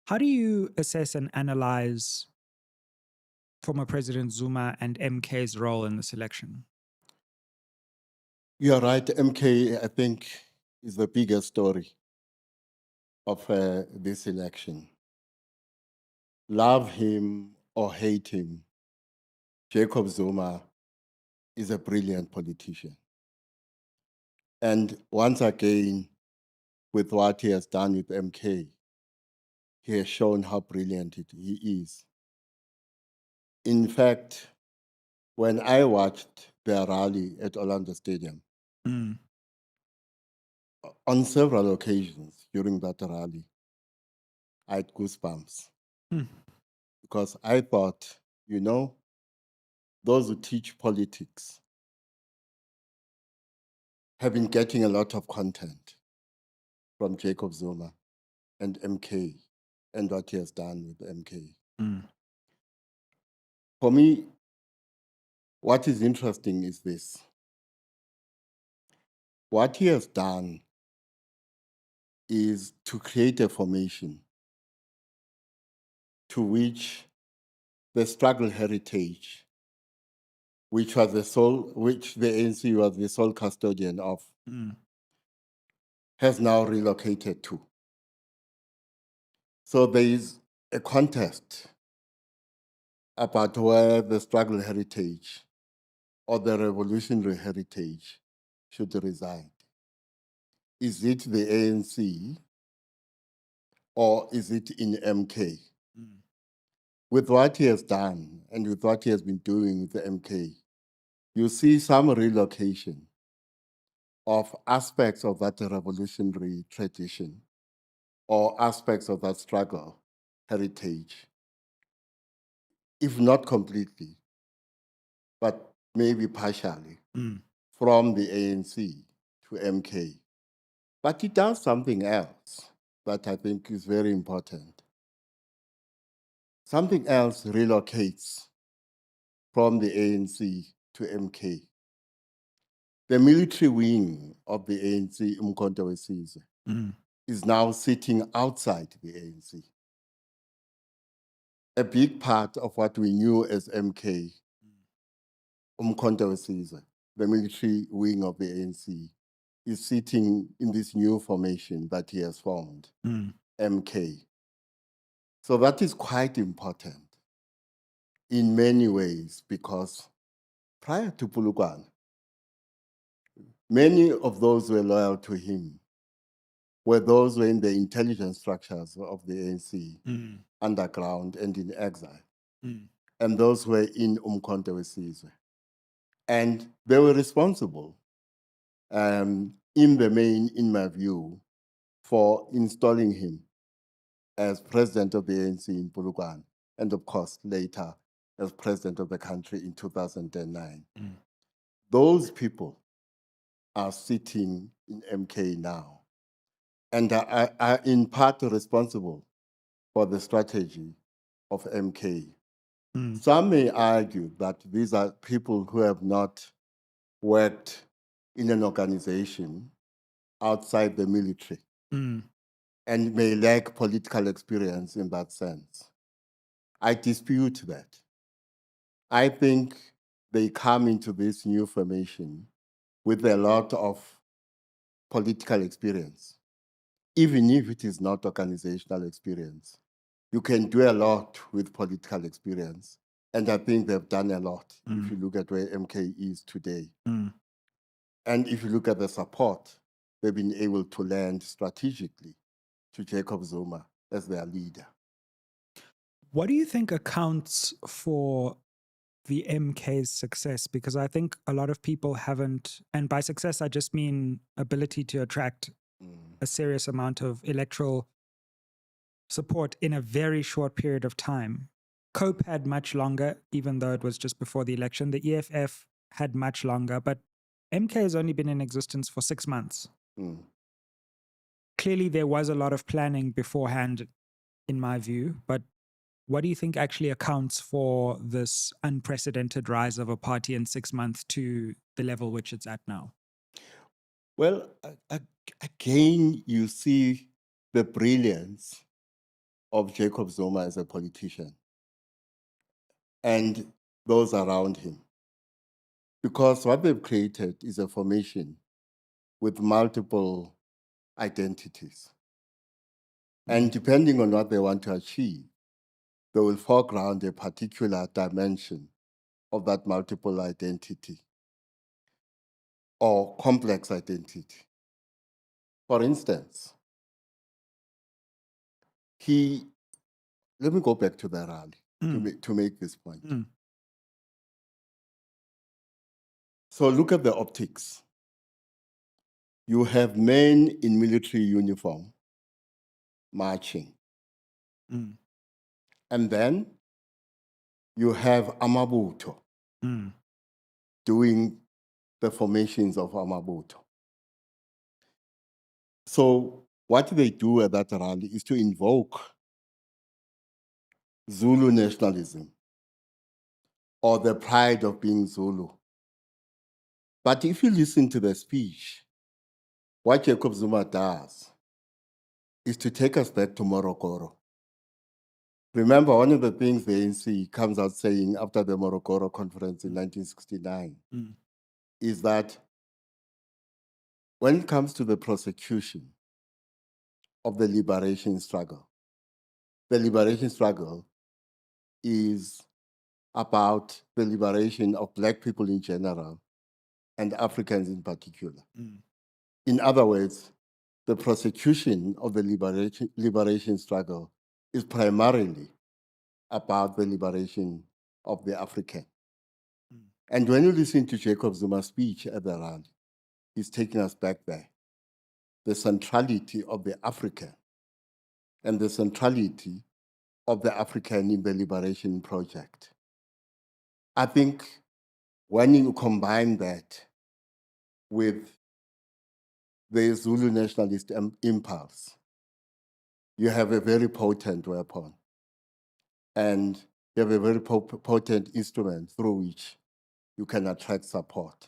How do you assess and analyze former President Zuma and MK's role in this election? You're right. MK, I think, is the biggest story of this election. Love him or hate him, Jacob Zuma is a brilliant politician. And once again, with what he has done with MK, he has shown how brilliant he is. In fact, when I watched their rally at Orlando Stadium, Mm. on several occasions during that rally, I had goosebumps Hmm. because I thought, those who teach politics have been getting a lot of content from Jacob Zuma and MK and what he has done with MK. Mm. For me, what is interesting is this. What he has done is to create a formation to which the struggle heritage, which the ANC was the sole custodian of, Mm. has now relocated to. So there is a contest about where the struggle heritage or the revolutionary heritage should reside. Is it the ANC or is it in MK? Mm. With what he has done and with what he has been doing with the MK, you see some relocation of aspects of that revolutionary tradition or aspects of that struggle heritage, if not completely, but maybe partially, Mm. from the ANC to MK. But it does something else that I think is very important. Something else relocates from the ANC to MK. The military wing of the ANC, Umkhonto weSizwe, Mm. is now sitting outside the ANC. A big part of what we knew as MK, Umkhonto weSizwe, the military wing of the ANC, is sitting in this new formation that he has formed, Mm. MK. So that is quite important in many ways because prior to Pulukwane, many of those who were loyal to him were those who were in the intelligence structures of the ANC, Mm. underground and in exile, Mm. and those who were in Umkhonto weSizwe. And they were responsible, in the main, in my view, for installing him as president of the ANC in Pulukwane, and of course, later as president of the country in 2009. Mm. Those people are sitting in MK now and are in part responsible for the strategy of MK. Mm. Some may argue that these are people who have not worked in an organization outside the military Mm. and may lack political experience in that sense. I dispute that. I think they come into this new formation with a lot of political experience, even if it is not organizational experience. You can do a lot with political experience. And I think they've done a lot if Mm. you look at where MK is today. Mm. And if you look at the support, they've been able to land strategically to Jacob Zuma as their leader. What do you think accounts for the MK's success? Because I think a lot of people haven't, and by success, I just mean ability to attract Mm, a serious amount of electoral support in a very short period of time. COPE had much longer, even though it was just before the election. The EFF had much longer, but MK has only been in existence for 6 months. mm. Clearly, there was a lot of planning beforehand, in my view, but what do you think actually accounts for this unprecedented rise of a party in 6 months to the level which it's at now? Well, again, you see the brilliance of Jacob Zuma as a politician and those around him. Because what they've created is a formation with multiple identities. And depending on what they want to achieve, they will foreground a particular dimension of that multiple identity or complex identity. For instance, let me go back to the rally to make this point. So look at the optics. You have men in military uniform marching. And then you have Amabuto doing the formations of Amabuto. So what they do at that rally is to invoke Zulu nationalism or the pride of being Zulu. But if you listen to the speech, what Jacob Zuma does is to take us back to Morogoro. Remember, one of the things the ANC comes out saying after the Morogoro conference in 1969 is that when it comes to the prosecution of the liberation struggle is about the liberation of Black people in general and Africans in particular. In other words, the prosecution of the liberation struggle is primarily about the liberation of the African. And when you listen to Jacob Zuma's speech at the rally, he's taking us back there. The centrality of the African and the centrality of the African in the liberation project. I think when you combine that with the Zulu nationalist impulse, you have a very potent weapon and you have a very potent instrument through which you can attract support.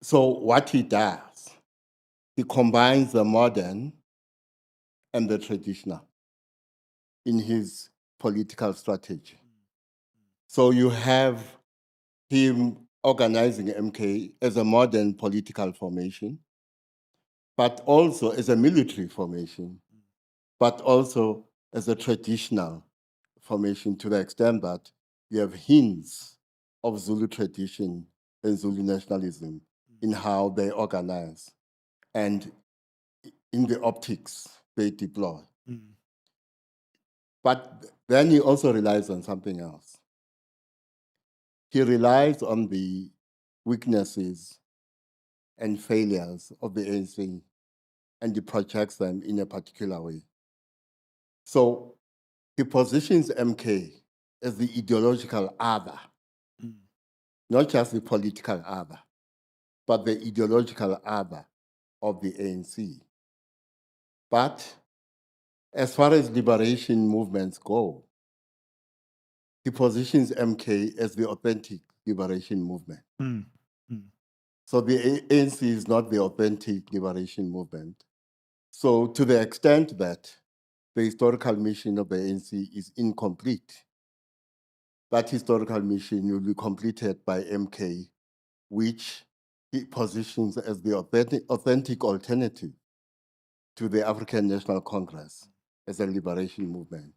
So what he does, he combines the modern and the traditional in his political strategy. So you have him organizing MK as a modern political formation, but also as a military formation, but also as a traditional formation to the extent that you have hints of Zulu tradition and Zulu nationalism in how they organize and in the optics they deploy. But then he also relies on something else. He relies on the weaknesses and failures of the ANC and he projects them in a particular way. So he positions MK as the ideological other, not just the political other, but the ideological other of the ANC. But as far as liberation movements go, he positions MK as the authentic liberation movement. So the ANC is not the authentic liberation movement. So to the extent that the historical mission of the ANC is incomplete, that historical mission will be completed by MK, which he positions as the authentic alternative to the African National Congress as a liberation movement.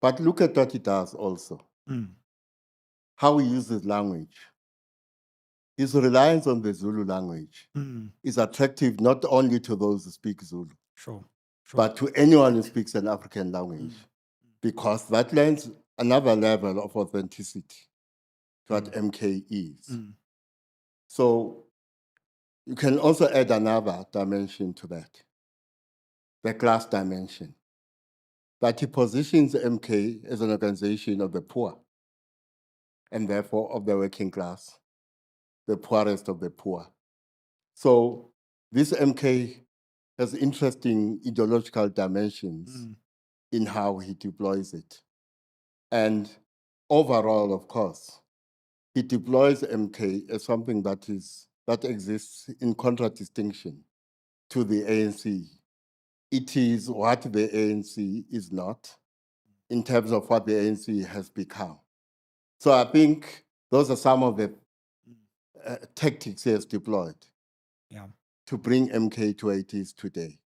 But look at what he does also. How he uses language. His reliance on the Zulu language is attractive not only to those who speak Zulu, but to anyone who speaks an African language, because that lends another level of authenticity to what MK is. So you can also add another dimension to that, the class dimension, that he positions MK as an organization of the poor, and therefore of the working class, the poorest of the poor. So this MK has interesting ideological dimensions in how he deploys it. And overall, of course, he deploys MK as something that exists in contradistinction to the ANC it is what the ANC is not in terms of what the ANC has become. So I think those are some of the tactics he has deployed Yeah. to bring MK to 80s today.